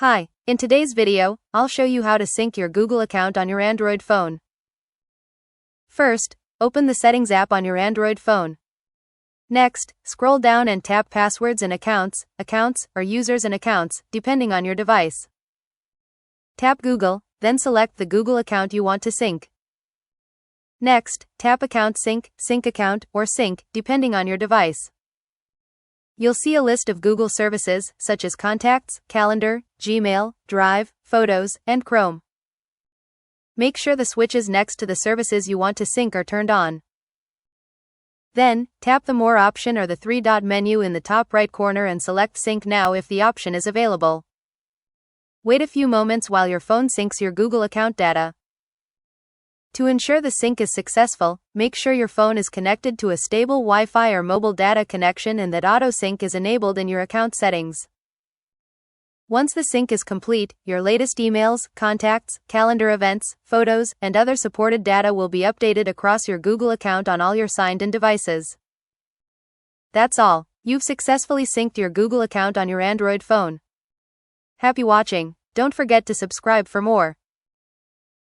Hi, in today's video, I'll show you how to sync your Google account on your Android phone. First, open the Settings app on your Android phone. Next, scroll down and tap Passwords and Accounts, or Users and Accounts, depending on your device. Tap Google, then select the Google account you want to sync. Next, tap Account Sync, Sync Account, or Sync, depending on your device. You'll see a list of Google services, such as Contacts, Calendar, Gmail, Drive, Photos, and Chrome. Make sure the switches next to the services you want to sync are turned on. Then, tap the More option or the three-dot menu in the top right corner and select Sync Now if the option is available. Wait a few moments while your phone syncs your Google account data. To ensure the sync is successful, make sure your phone is connected to a stable Wi-Fi or mobile data connection and that auto-sync is enabled in your account settings. Once the sync is complete, your latest emails, contacts, calendar events, photos, and other supported data will be updated across your Google account on all your signed-in devices. That's all. You've successfully synced your Google account on your Android phone. Happy watching. Don't forget to subscribe for more.